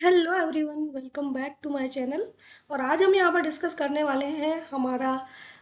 Hello everyone, welcome back to my channel. और आज हम यहाँ पर डिस्कस करने वाले हैं हमारा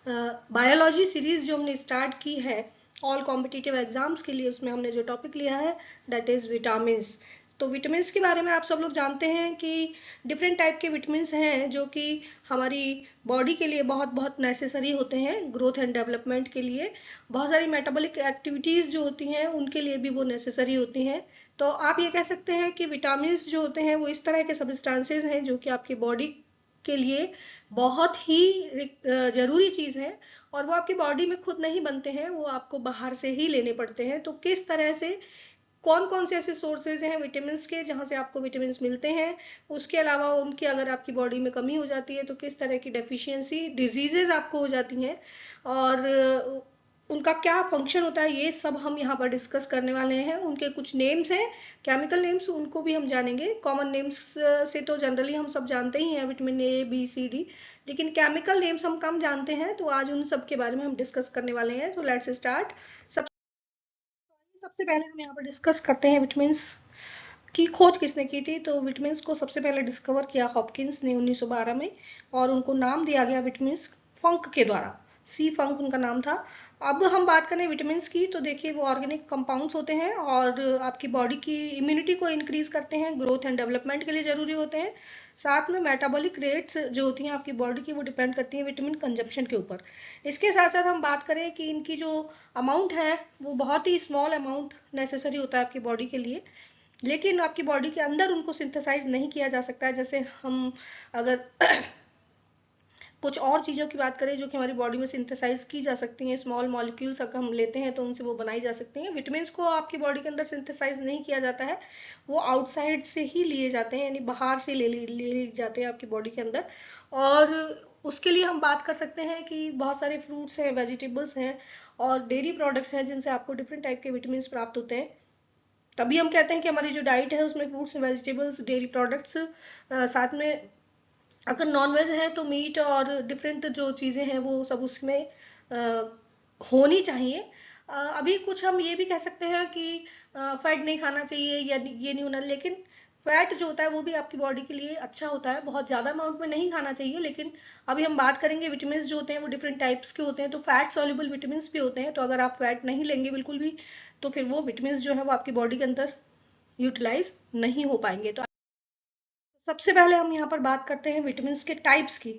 बायोलॉजी सीरीज जो हमने स्टार्ट की है ऑल कॉम्पिटिटिव एग्जाम्स के लिए। उसमें हमने जो टॉपिक लिया है दैट इज़ विटामिन्स। तो विटामिन्स के बारे में आप सब लोग जानते हैं कि डिफरेंट टाइप के विटामिन्स हैं जो कि हमारी बॉडी के लिए बहुत बहुत नेसेसरी होते हैं ग्रोथ एंड डेवलपमेंट के लिए। बहुत सारी मेटाबॉलिक एक्टिविटीज़ जो होती हैं उनके लिए भी वो नेसेसरी होती हैं। तो आप ये कह सकते हैं कि विटामिन्स जो होते हैं वो इस तरह के सब्सटेंसेस हैं जो कि आपकी बॉडी के लिए बहुत ही जरूरी चीज़ है। और वो आपकी बॉडी में खुद नहीं बनते हैं, वो आपको बाहर से ही लेने पड़ते हैं। तो किस तरह से कौन कौन से ऐसे सोर्सेज हैं विटामिन्स के जहाँ से आपको विटामिन्स मिलते हैं, उसके अलावा उनकी अगर आपकी बॉडी में कमी हो जाती है तो किस तरह की डेफिशिएंसी डिजीजेज आपको हो जाती हैं, और उनका क्या फंक्शन होता है, ये सब हम यहाँ पर डिस्कस करने वाले हैं। उनके कुछ नेम्स हैं, केमिकल नेम्स, उनको भी हम जानेंगे। कॉमन नेम्स से तो जनरली हम सब जानते ही हैं, vitamin A B C D, लेकिन केमिकल नेम्स हम कम जानते हैं। तो आज उन सब के बारे में हम डिस्कस करने वाले हैं। तो लेट्स स्टार्ट। सबसे पहले हम यहाँ पर डिस्कस करते हैं विटामिन्स की खोज किसने की थी। तो विटामिन्स को सबसे पहले डिस्कवर किया हॉपकिंस ने 1912 में, और उनको नाम दिया गया विटामिन्स फंक के द्वारा। सी फंक उनका नाम था। अब हम बात करें विटामिन्स की, तो देखिए वो ऑर्गेनिक कंपाउंड्स होते हैं और आपकी बॉडी की इम्यूनिटी को इंक्रीज करते हैं, ग्रोथ एंड डेवलपमेंट के लिए जरूरी होते हैं। साथ में मेटाबॉलिक रेट्स जो होती हैं आपकी बॉडी की, वो डिपेंड करती है विटामिन कंजप्शन के ऊपर। इसके साथ साथ हम बात करें कि इनकी जो अमाउंट है वो बहुत ही स्मॉल अमाउंट नेसेसरी होता है आपकी बॉडी के लिए, लेकिन आपकी बॉडी के अंदर उनको सिंथेसाइज नहीं किया जा सकता है। जैसे हम अगर कुछ और चीज़ों की बात करें जो कि हमारी बॉडी में सिंथेसाइज की जा सकती हैं, स्मॉल मॉलिक्यूल्स अगर हम लेते हैं तो उनसे वो बनाई जा सकती हैं। विटामिन्स को आपकी बॉडी के अंदर सिंथेसाइज नहीं किया जाता है, वो आउटसाइड से ही लिए जाते हैं, यानी बाहर से ले जाते हैं आपकी बॉडी के अंदर। और उसके लिए हम बात कर सकते हैं कि बहुत सारे फ्रूट्स हैं, वेजिटेबल्स हैं और डेयरी प्रोडक्ट्स हैं जिनसे आपको डिफरेंट टाइप के विटामिन्स प्राप्त होते हैं। तभी हम कहते हैं कि हमारी जो डाइट है उसमें फ्रूट्स वेजिटेबल्स डेयरी प्रोडक्ट्स, साथ में अगर नॉन वेज है तो मीट और डिफरेंट जो चीज़ें हैं वो सब उसमें होनी चाहिए। अभी कुछ हम ये भी कह सकते हैं कि फैट नहीं खाना चाहिए या ये नहीं होना, लेकिन फैट जो होता है वो भी आपकी बॉडी के लिए अच्छा होता है, बहुत ज़्यादा अमाउंट में नहीं खाना चाहिए। लेकिन अभी हम बात करेंगे विटामिन जो होते हैं वो डिफरेंट टाइप्स के होते हैं, तो फैट सॉल्युबल विटामिन भी होते हैं। तो अगर आप फैट नहीं लेंगे बिल्कुल भी, तो फिर वो विटामिन जो है वो आपकी बॉडी के अंदर यूटिलाइज नहीं हो पाएंगे। तो सबसे पहले हम यहाँ पर बात करते हैं विटामिन्स के टाइप्स की।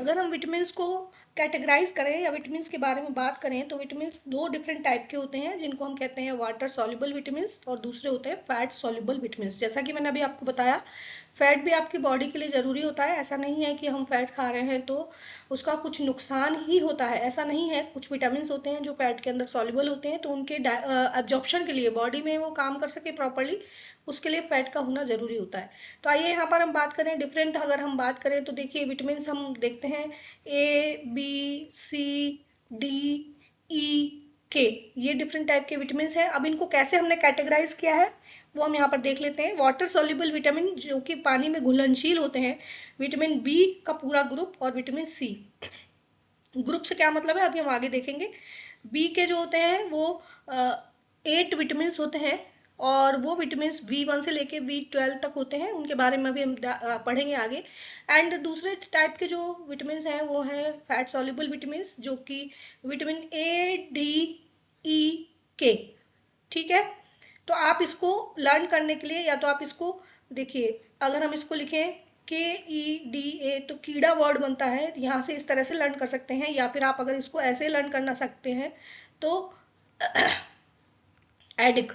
अगर हम विटामिन्स को कैटेगराइज करें या विटामिन्स के बारे में बात करें तो विटामिन्स दो डिफरेंट टाइप के होते हैं जिनको हम कहते हैं वाटर सॉल्युबल विटामिन्स, और दूसरे होते हैं फैट सॉल्युबल विटामिन्स। जैसा कि मैंने अभी आपको बताया, फैट भी आपकी बॉडी के लिए ज़रूरी होता है। ऐसा नहीं है कि हम फैट खा रहे हैं तो उसका कुछ नुकसान ही होता है, ऐसा नहीं है। कुछ विटामिन्स होते हैं जो फैट के अंदर सॉल्युबल होते हैं, तो उनके एब्जॉर्प्शन के लिए, बॉडी में वो काम कर सके प्रॉपरली, उसके लिए फैट का होना ज़रूरी होता है। तो आइए यहाँ पर हम बात करें डिफरेंट। अगर हम बात करें तो देखिए विटामिन हम देखते हैं ए बी सी डी ई के, ये डिफरेंट टाइप के विटामिन हैं। अब इनको कैसे हमने कैटेगराइज किया है वो हम यहाँ पर देख लेते हैं। वाटर सॉल्युबल विटामिन जो कि पानी में घुलनशील होते हैं, विटामिन बी का पूरा ग्रुप, और विटामिन सी। ग्रुप से क्या मतलब है अभी हम आगे देखेंगे। बी के जो होते हैं वो 8 विटामिन होते हैं, और वो विटामिन V1 से लेके V12 तक होते हैं, उनके बारे में भी हम पढ़ेंगे आगे। एंड दूसरे टाइप के जो विटामिन हैं वो हैं फैट सॉल्युबल विटामिन, जो कि विटामिन ए डी ई के। ठीक है, तो आप इसको लर्न करने के लिए, या तो आप इसको देखिए, अगर हम इसको लिखें KEDA तो कीड़ा वर्ड बनता है, यहाँ से इस तरह से लर्न कर सकते हैं। या फिर आप अगर इसको ऐसे लर्न करना सकते हैं तो एडिक।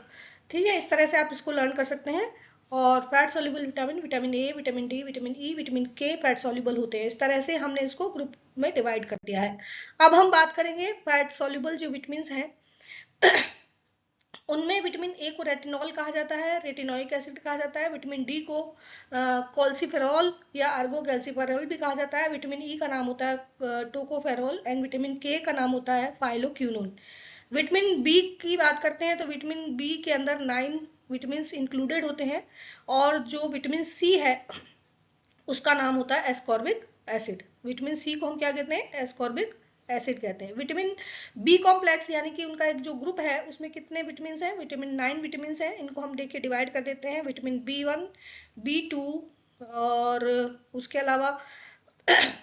ठीक है, इस तरह से आप इसको लर्न कर सकते हैं। और fat soluble vitamin, vitamin A, vitamin D, vitamin E, vitamin के फैट सॉल्युबल होते हैं। इस तरह से हमने इसको ग्रुप में डिवाइड कर दिया है। अब हम बात करेंगे फैट सॉल्युबल जो विटामिन हैं उनमें विटामिन ए को रेटिनॉल कहा जाता है, रेटिनोइक एसिड कहा जाता है। विटामिन डी को कॉल्सिफेरॉल या आर्गोगैल्सिफेरॉल भी कहा जाता है। विटामिन ई का नाम होता है टोकोफेरॉल, एंड विटामिन के का नाम होता है फाइलोक्यूनोन। विटामिन बी की बात करते हैं तो विटामिन बी के अंदर 9 विटामिन इंक्लूडेड होते हैं, और जो विटामिन सी है उसका नाम होता है एस्कॉर्बिक एसिड। विटामिन सी को हम क्या कहते हैं? एस्कॉर्बिक एसिड कहते हैं। विटामिन बी कॉम्प्लेक्स यानी कि उनका एक जो ग्रुप है उसमें कितने विटामिन हैं? विटामिन 9 विटामिन हैं। इनको हम देखिए डिवाइड कर देते हैं। विटामिन B1, B2, और उसके अलावा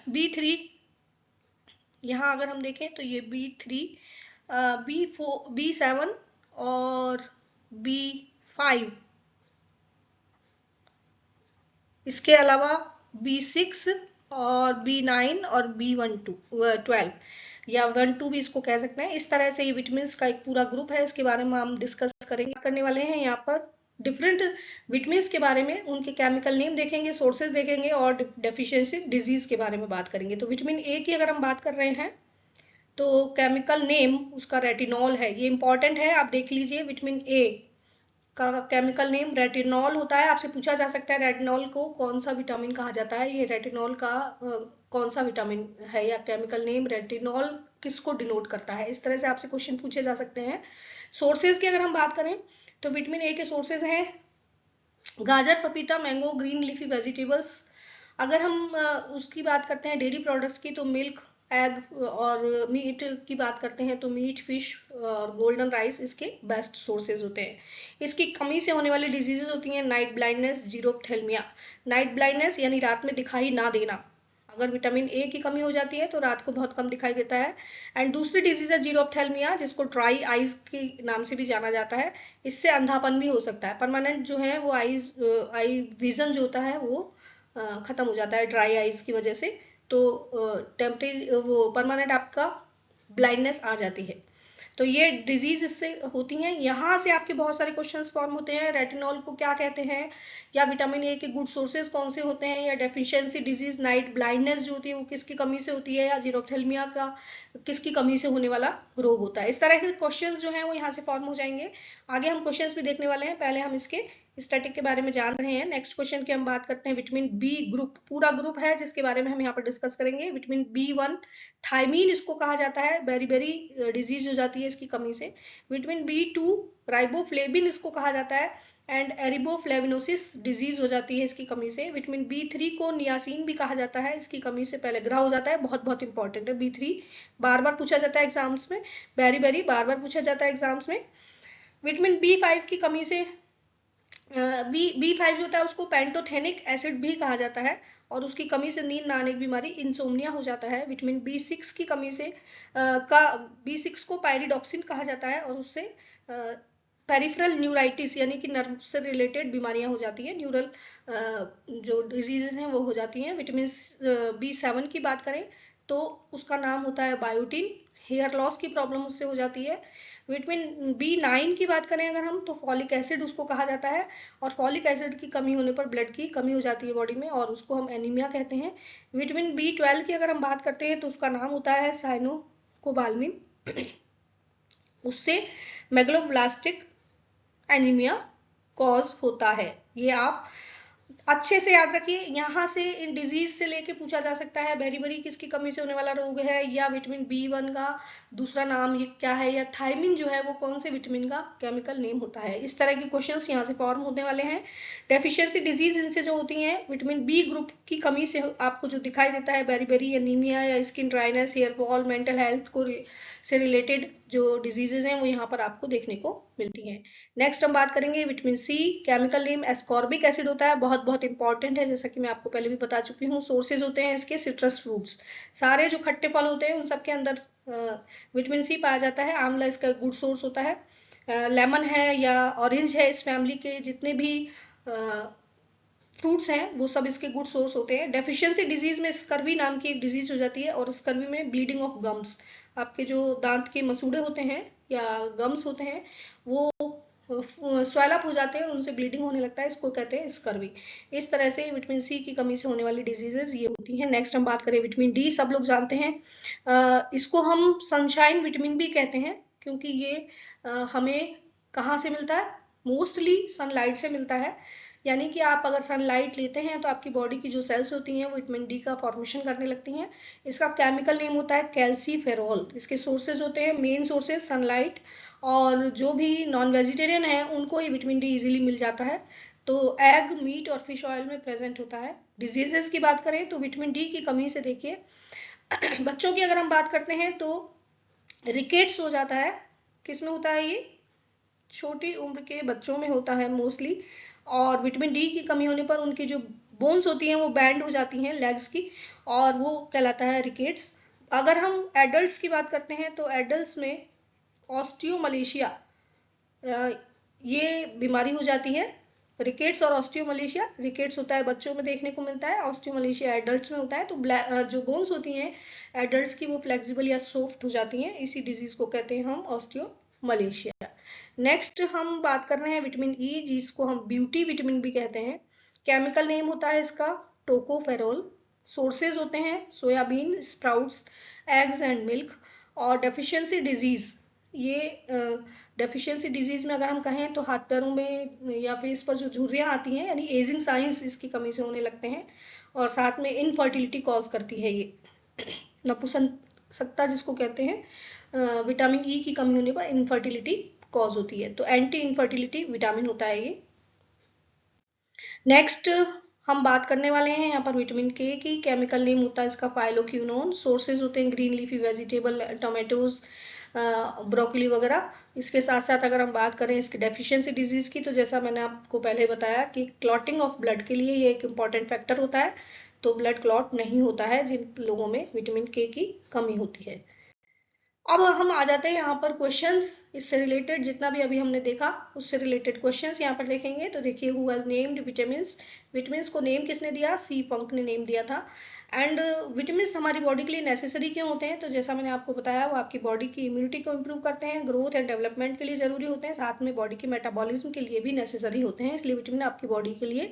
B3, यहाँ अगर हम देखें तो ये B3, B4, B7 और B5, इसके अलावा B6 और B9 और B12 या 1-2 भी इसको कह सकते हैं। इस तरह से ये विटामिन्स का एक पूरा ग्रुप है, इसके बारे में हम डिस्कस करेंगे, करने वाले हैं यहाँ पर डिफरेंट विटामिन्स के बारे में, उनके केमिकल नेम देखेंगे, सोर्सेज देखेंगे और डेफिशिएंसी डिजीज के बारे में बात करेंगे। तो विटामिन ए की अगर हम बात कर रहे हैं तो केमिकल नेम उसका रेटिनॉल है, ये इंपॉर्टेंट है, आप देख लीजिए। विटामिन ए का केमिकल नेम रेटिनॉल होता है। आपसे पूछा जा सकता है रेटिनॉल को कौन सा विटामिन कहा जाता है, ये रेटिनॉल का कौन सा विटामिन है, या केमिकल नेम रेटिनॉल किसको डिनोट करता है, इस तरह से आपसे क्वेश्चन पूछे जा सकते हैं। सोर्सेज की अगर हम बात करें तो विटामिन ए के सोर्सेज हैं गाजर, पपीता, मैंगो, ग्रीन लीफी वेजिटेबल्स। अगर हम उसकी बात करते हैं डेयरी प्रोडक्ट्स की तो मिल्क, एग, और मीट की बात करते हैं तो मीट, फिश और गोल्डन राइस इसके बेस्ट सोर्सेज होते हैं। इसकी कमी से होने वाली डिजीजेज होती हैं नाइट ब्लाइंडनेस, जीरोप्थेल्मिया। नाइट ब्लाइंडनेस यानी रात में दिखाई ना देना, अगर विटामिन ए की कमी हो जाती है तो रात को बहुत कम दिखाई देता है। एंड दूसरी डिजीज है जीरोप्थेल्मिया, जिसको ड्राई आईज के नाम से भी जाना जाता है। इससे अंधापन भी हो सकता है, परमानेंट जो है वो आई विजन जो होता है वो खत्म हो जाता है ड्राई आईज की वजह से, तो टेम्परेरी वो परमानेंट आपका ब्लाइंडनेस आ जाती है। तो ये डिजीज इससे होती हैं। यहाँ से आपके बहुत सारे क्वेश्चंस फॉर्म होते हैं, रेटिनॉल को क्या कहते हैं, या विटामिन ए के गुड सोर्सेज कौन से होते हैं, या डेफिशिएंसी डिजीज नाइट ब्लाइंडनेस जो होती है वो किसकी कमी से होती है, या जीरोप्थेल्मिया का किसकी कमी से होने वाला रोग होता है। इस तरह के क्वेश्चंस जो हैं वो यहाँ से फॉर्म हो जाएंगे। आगे हम क्वेश्चंस भी देखने वाले हैं, पहले हम इसके स्टैटिक के बारे में जान रहे हैं। नेक्स्ट क्वेश्चन की हम बात करते हैं विटामिन बी ग्रुप, पूरा ग्रुप है जिसके बारे में हम यहाँ पर डिस्कस करेंगे। विटामिन B1 थायमीन इसको कहा जाता है, बेरी डिजीज हो जाती है इसकी कमी से। विटामिन B2 राइबोफ्लेविन इसको कहा जाता है, एंड एरिबोफ्लेविनोसिस डिजीज हो जाती है इसकी कमी से। विटामिन B3 को नियासिन भी कहा जाता है, इसकी कमी से पहले ग्रह हो जाता है, बहुत बहुत इंपॉर्टेंट है। B3 बार बार पूछा जाता है एग्जाम्स में, बेरी बार बार पूछा जाता है एग्जाम्स में। विटामिन B5 की कमी से B5 जो होता है उसको पेंटोथेनिक एसिड भी कहा जाता है, और उसकी कमी से नींद ना आने की बीमारी इंसोम्निया हो जाता है। विटामिन B6 की कमी से B6 को पायरिडॉक्सिन कहा जाता है, और उससे पेरिफेरल न्यूराइटिस यानी कि नर्व से रिलेटेड बीमारियां हो जाती हैं, न्यूरल जो डिजीजेज हैं वो हो जाती हैं। विटामिन B7 की बात करें तो उसका नाम होता है बायोटिन, हेयर लॉस की प्रॉब्लम उससे हो जाती है। विटामिन B9 की बात करें अगर हम तो फॉलिक एसिड उसको कहा जाता है, और फॉलिक एसिड की कमी होने पर ब्लड की कमी हो जाती है बॉडी में, और उसको हम एनीमिया कहते हैं। विटामिन B12 की अगर हम बात करते हैं तो उसका नाम होता है साइनोकोबाल्मिन, उससे मेगलोब्लास्टिक एनीमिया कॉज होता है। ये आप अच्छे से याद रखिए, यहाँ से इन डिजीज से लेके पूछा जा सकता है बेरी किसकी कमी से होने वाला रोग है, या विटामिन B1 का दूसरा नाम ये क्या है, या थायमिन जो है वो कौन से विटामिन का केमिकल नेम होता है। इस तरह के क्वेश्चंस यहाँ से फॉर्म होने वाले हैं। डेफिशिएंसी डिजीज इनसे जो होती हैं विटामिन B ग्रुप की कमी से आपको जो दिखाई देता है बेरी एनीमिया या skin dryness, hair fall, mental health को से रिलेटेड जो डिजीजेज हैं वो यहाँ पर आपको देखने को मिलती हैं। नेक्स्ट हम बात करेंगे vitamin C, chemical name ascorbic acid होता है, बहुत बहुत इंपॉर्टेंट है, जैसा कि मैं आपको पहले भी बता चुकी हूँ। सोर्सेज होते हैं इसके सिट्रस फ्रूट्स, सारे जो खट्टे फल होते हैं उन सबके अंदर विटामिन C पाया जाता है। आंवला इसका गुड सोर्स होता है, लेमन है या ऑरेंज है, इस फैमिली के जितने भी फ्रूट्स हैं वो सब इसके गुड सोर्स होते हैं। डेफिशिएंसी डिजीज में स्कर्वी नाम की एक डिजीज हो जाती है, और स्कर्वी में ब्लीडिंग ऑफ गम्स, आपके जो दांत के मसूड़े होते हैं या गम्स होते हैं वो स्वेल अप हो जाते हैं और उनसे ब्लीडिंग होने लगता है, इसको कहते हैं स्कर्वी। इस तरह से विटामिन C की कमी से होने वाली डिजीजेज ये होती हैं। नेक्स्ट हम बात करें विटामिन D, सब लोग जानते हैं, इसको हम सनशाइन विटामिन भी कहते हैं, क्योंकि ये हमें कहाँ से मिलता है, मोस्टली सनलाइट से मिलता है। यानी कि आप अगर सनलाइट लेते हैं तो आपकी बॉडी की जो सेल्स होती हैं वो विटामिन D का फॉर्मेशन करने लगती हैं। इसका केमिकल नेम होता है कैल्सीफेरॉल। इसके सोर्सेज होते हैं, मेन सोर्सेज सनलाइट, और जो भी नॉन वेजिटेरियन है उनको ये विटामिन D इजीली मिल जाता है, तो एग, मीट और फिश ऑयल में प्रेजेंट होता है। डिजीजेस की बात करें तो विटामिन D की कमी से देखिए बच्चों की अगर हम बात करते हैं तो रिकेट्स हो जाता है, किसमें होता है ये, छोटी उम्र के बच्चों में होता है मोस्टली, और विटामिन D की कमी होने पर उनके जो बोन्स होती हैं वो बैंड हो जाती हैं लेग्स की, और वो कहलाता है रिकेट्स। अगर हम एडल्ट्स की बात करते हैं तो एडल्ट्स में ऑस्टियोमलेशिया ये बीमारी हो जाती है। रिकेट्स और ऑस्टियोमलेशिया, रिकेट्स होता है बच्चों में देखने को मिलता है, ऑस्टियोमलेशिया एडल्ट्स में होता है। तो जो बोन्स होती हैं एडल्ट्स की वो फ्लेक्सिबल या सॉफ्ट हो जाती हैं, इसी डिजीज को कहते हैं हम ऑस्टियोमलेशिया। नेक्स्ट हम बात कर रहे हैं विटामिन ई, जिसको हम ब्यूटी विटामिन भी कहते हैं। केमिकल नेम होता है इसका टोकोफेरोल। सोर्सेज होते हैं soybean, sprouts, eggs and milk. और डेफिशिएंसी डिजीज, ये डेफिशिएंसी डिजीज में अगर हम कहें तो हाथ पैरों में या फेस पर जो झुर्रियां आती हैं, यानी एजिंग साइंस इसकी कमी से होने लगते हैं। और साथ में इनफर्टिलिटी कॉज करती है ये, नपुंसकता जिसको कहते हैं। विटामिन ई की कमी होने पर इनफर्टिलिटी कॉज होती है, तो एंटी इनफर्टिलिटी विटामिन होता है ये। नेक्स्ट हम बात करने वाले हैं यहाँ पर विटामिन के की। केमिकल नेम होता है इसका फाइलोक्विनोन। सोर्सेज होते हैं green leafy vegetable, tomatoes, broccoli वगैरह। इसके साथ साथ अगर हम बात करें इसकी डेफिशिएंसी डिजीज की, तो जैसा मैंने आपको पहले बताया कि क्लॉटिंग ऑफ ब्लड के लिए ये एक इम्पॉर्टेंट फैक्टर होता है, तो ब्लड क्लॉट नहीं होता है जिन लोगों में विटामिन के की कमी होती है। अब हम आ जाते हैं यहाँ पर क्वेश्चंस, इससे रिलेटेड जितना भी अभी हमने देखा उससे रिलेटेड क्वेश्चंस यहाँ पर देखेंगे। तो देखिए, who has named vitamins, vitamins को नेम किसने दिया, सी फंक ने नेम दिया था। एंड विटामिन्स हमारी बॉडी के लिए नेसेसरी क्यों होते हैं, तो जैसा मैंने आपको बताया वो आपकी बॉडी की इम्यूनिटी को इम्प्रूव करते हैं, ग्रोथ एंड डेवलपमेंट के लिए जरूरी होते हैं, साथ में बॉडी के मेटाबॉलिज्म के लिए भी नेसेसरी होते हैं। इसलिए विटामिन आपकी बॉडी के लिए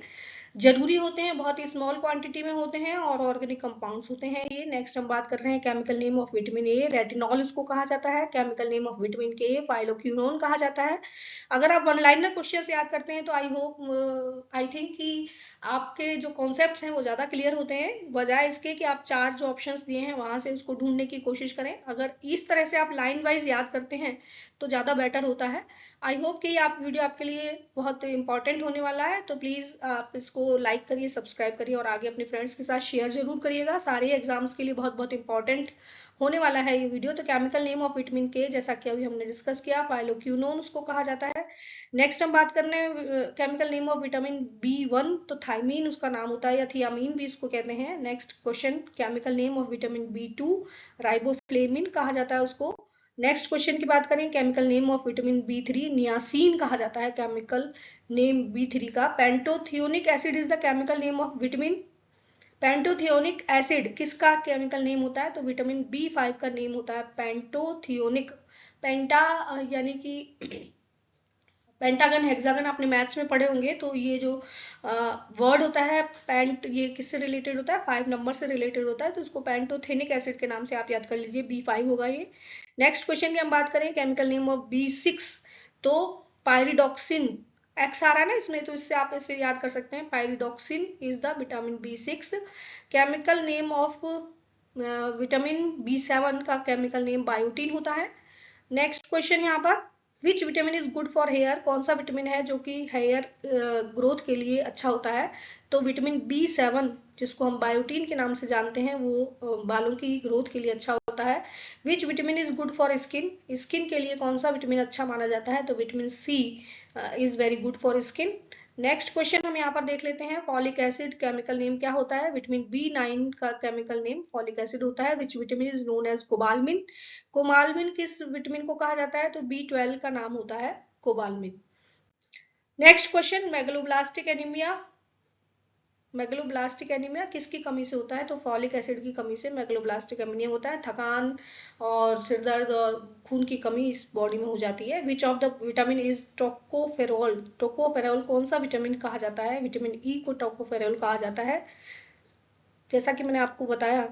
जरूरी होते हैं, बहुत ही स्मॉल क्वांटिटी में होते हैं और ऑर्गेनिक कंपाउंड्स होते हैं ये। नेक्स्ट हम बात कर रहे हैं chemical name of vitamin A, retinol इसको कहा जाता है। केमिकल नेम ऑफ विटामिन के फाइलोक्विनोन कहा जाता है। अगर आप वन लाइनर क्वेश्चन याद करते हैं तो आई थिंक कि आपके जो कॉन्सेप्ट्स हैं वो ज्यादा क्लियर होते हैं, बजाय इसके कि आप चार जो ऑप्शंस दिए हैं वहां से उसको ढूंढने की कोशिश करें। अगर इस तरह से आप लाइन वाइज याद करते हैं तो ज्यादा बेटर होता है। आई होप कि आप वीडियो आपके लिए बहुत इंपॉर्टेंट होने वाला है, तो प्लीज आप इसको लाइक करिए, सब्सक्राइब करिए और आगे अपने फ्रेंड्स के साथ शेयर जरूर करिएगा। सारे एग्जाम्स के लिए बहुत बहुत इंपॉर्टेंट होने वाला है ये वीडियो। तो केमिकल नेम ऑफ विटामिन के, जैसा कि अभी हमने डिस्कस किया, फाइलोक्विनोन उसको कहा जाता है। नेक्स्ट हम बात करने chemical name of vitamin B1, तो थायमीन उसका नाम होता है, या थियामीन भी इसको कहते हैं। Next question, chemical name of vitamin बी2, राइबोफ्लेविन कहा जाता है उसको। नेक्स्ट क्वेश्चन की बात करें, केमिकल नेम ऑफ विटामिन बी3, नियासिन कहा जाता है केमिकल नेम बी3 का। Pantothenic acid is the chemical name of vitamin, pantothenic acid किसका केमिकल नेम होता है, तो विटामिन बी5 का नेम होता है पेंटोथियोनिक। पेंटा यानी कि पेंटागन हेक्सागन आपने मैथ्स में पढ़े होंगे, तो ये जो वर्ड होता है पेंट, ये किससे रिलेटेड होता है, 5 नंबर से रिलेटेड होता है, तो इसको पेंटोथेनिक एसिड के नाम से आप याद कर लीजिए, बी5 होगा ये। नेक्स्ट क्वेश्चन की हम बात करें, केमिकल नेम ऑफ बी6, तो पायरिडॉक्सिन, एक्स आ रहा है ना इसमें, तो इससे आप इसे याद कर सकते हैं, पायरिडॉक्सिन इज द विटामिन बी6। केमिकल नेम ऑफ विटामिन बी7 का केमिकल नेम बायोटीन होता है। नेक्स्ट क्वेश्चन यहाँ पर, which vitamin is good for hair, कौन सा विटामिन है जो कि हेयर ग्रोथ के लिए अच्छा होता है, तो विटामिन बी7 जिसको हम बायोटीन के नाम से जानते हैं वो बालों की ग्रोथ के लिए अच्छा होता है। Which vitamin is good for skin, skin के लिए कौन सा विटामिन अच्छा माना जाता है, तो vitamin C is very good for skin. Next question हम यहाँ पर देख लेते हैं, फॉलिक एसिड केमिकल नेम क्या होता है, विटामिन बी9 का केमिकल नेम फॉलिक एसिड होता है। Which vitamin is known as cobalamin, cobalamin किस विटामिन को कहा जाता है, तो बी12 का नाम होता है cobalamin. Next question, megaloblastic anaemia, megaloblastic anaemia किसकी कमी से होता है, तो फॉलिक एसिड की कमी से मेगलोब्लास्टिक एनीमिया होता है। थकान और सिरदर्द और खून की कमी इस बॉडी में हो जाती है। Which of the vitamin is tocopherol, tocopherol कौन सा विटामिन कहा जाता है, विटामिन ई को टोकोफेरोल कहा जाता है। जैसा कि मैंने आपको बताया,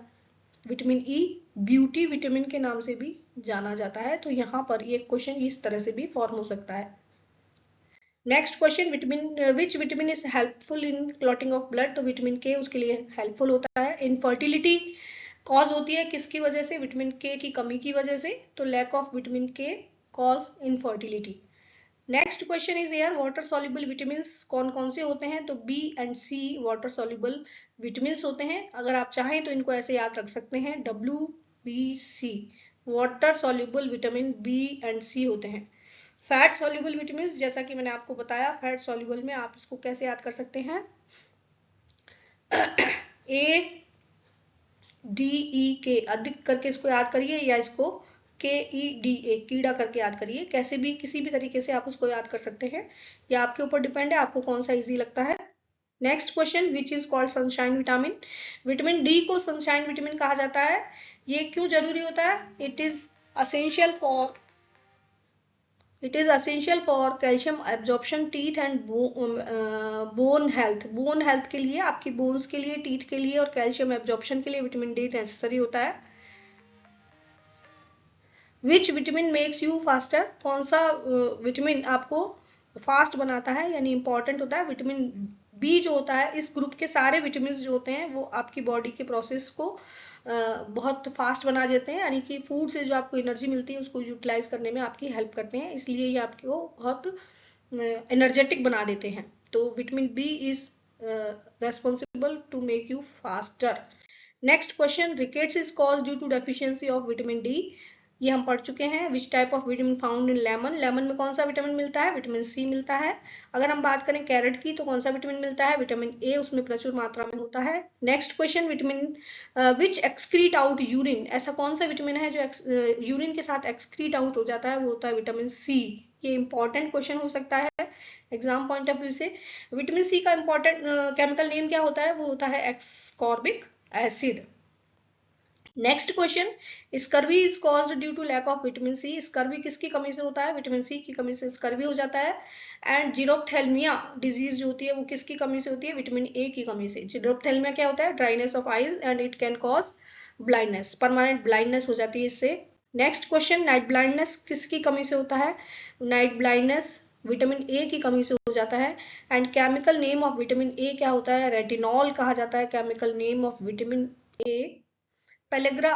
विटामिन ई ब्यूटी विटामिन के नाम से भी जाना जाता है, तो यहाँ पर ये क्वेश्चन इस तरह से भी फॉर्म हो सकता है। Next question, vitamin which vitamin is helpful in clotting of blood, तो विटामिन के उसके लिए हेल्पफुल होता है। इनफर्टिलिटी कॉज होती है किसकी वजह से, विटामिन के की कमी की वजह से, तो lack of vitamin K cause infertility. Next question is are water soluble vitamin कौन कौन से होते हैं, तो B and C water soluble vitamin होते हैं। अगर आप चाहें तो इनको ऐसे याद रख सकते हैं, WBC, water soluble vitamin B and C होते हैं। फैट सॉल्युबल विटामिन, जैसा कि मैंने आपको बताया, फैट सॉल्युबल में आप इसको कैसे याद कर सकते हैं, ADEK, अधिक करके इसको याद करिए, या इसको KEDA, कीड़ा करके याद करिए। कैसे भी, किसी भी तरीके से आप उसको याद कर सकते हैं, या आपके ऊपर डिपेंड है आपको कौन सा इजी लगता है। Next question, which is called sunshine vitamin. Vitamin D को सनशाइन विटामिन कहा जाता है। ये क्यों जरूरी होता है? It is essential for calcium absorption, teeth and bone health. Bone health के लिए, आपकी बोन्स के लिए, टीथ के लिए और कैल्शियम एब्जॉर्प्शन के लिए विटामिन डी नेसेसरी होता है। Which vitamin makes you faster. कौन सा विटामिन आपको फास्ट बनाता है, यानी इंपॉर्टेंट होता है। विटामिन बी जो होता है, इस ग्रुप के सारे विटामिन जो होते हैं वो आपकी बॉडी के प्रोसेस को बहुत फास्ट बना देते हैं, यानी कि फूड से जो आपको एनर्जी मिलती है उसको यूटिलाइज करने में आपकी हेल्प करते हैं, इसलिए ये आपको बहुत एनर्जेटिक बना देते हैं। तो vitamin B is responsible to make you faster. Next question, rickets is cause due to deficiency of vitamin D. ये हम पढ़ चुके हैं। Which type of vitamin found in lemon. Lemon में कौन सा विटामिन मिलता है? विटामिन सी मिलता है। अगर हम बात करें कैरेट की, तो कौन सा विटामिन मिलता है? विटामिन ए उसमें प्रचुर मात्रा में होता है। नेक्स्ट क्वेश्चन, विटामिन विच एक्सक्रीट आउट यूरिन। ऐसा कौन सा विटामिन है जो यूरिन के साथ एक्सक्रीट आउट हो जाता है? वो होता है विटामिन सी। ये इंपॉर्टेंट क्वेश्चन हो सकता है एग्जाम पॉइंट ऑफ व्यू से। विटामिन सी का इंपॉर्टेंट केमिकल नेम क्या होता है? वो होता है ascorbic acid. Next question, scurvy is caused due to lack of vitamin C. Scurvy किसकी कमी से होता है? विटामिन सी की कमी से स्कर्वी हो जाता है। एंड जीरोप्थेल्मिया डिजीज जो होती है वो किसकी कमी से होती है? विटामिन ए की कमी से। जीरोप्थेल्मिया क्या होता है? Dryness of eyes and it can cause blindness, permanent blindness हो जाती है इससे। नेक्स्ट क्वेश्चन, नाइट ब्लाइंडनेस किसकी कमी से होता है? नाइट ब्लाइंडनेस विटामिन ए की कमी से हो जाता है। And chemical name of vitamin A क्या होता है? रेटिनॉल कहा जाता है chemical name of vitamin A. Pellagra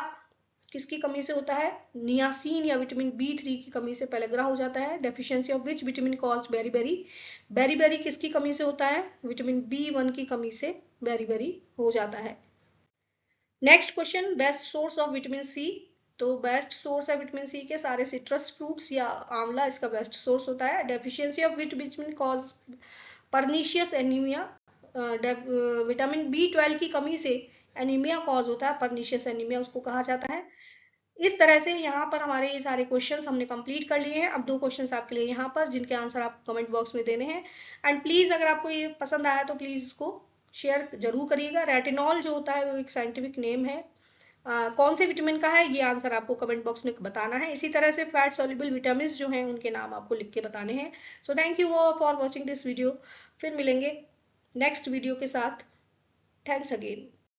किसकी कमी से होता है? नियासिन या विटामिन B3 की कमी से पेलेग्रा हो जाता है। Deficiency of which vitamin cause beriberi. Beriberi किसकी कमी से होता है? विटामिन B1 की कमी से बेरीबेरी हो जाता है। Next question, best source of vitamin C. तो बेस्ट सोर्स है विटामिन सी के सारे सिट्रस फ्रूट्स या आंवला इसका बेस्ट सोर्स होता है। Deficiency of which vitamin cause pernicious anaemia. Vitamin B12 की कमी से एनीमिया कॉज होता है, परनीशियस एनीमिया उसको कहा जाता है। इस तरह से यहाँ पर हमारे ये सारे क्वेश्चंस हमने कंप्लीट कर लिए हैं। अब 2 क्वेश्चंस आपके लिए यहाँ पर, जिनके आंसर आपको कमेंट बॉक्स में देने हैं। एंड प्लीज अगर आपको ये पसंद आया तो प्लीज इसको शेयर जरूर करिएगा। रेटिनॉल जो होता है वो एक साइंटिफिक नेम है। कौन से विटामिन का है ये आंसर आपको कमेंट बॉक्स में बताना है। इसी तरह से फैट सॉल्युबल विटामिन जो हैं उनके नाम आपको लिख के बताने हैं। So thank you for watching this video. फिर मिलेंगे नेक्स्ट वीडियो के साथ। Thanks again.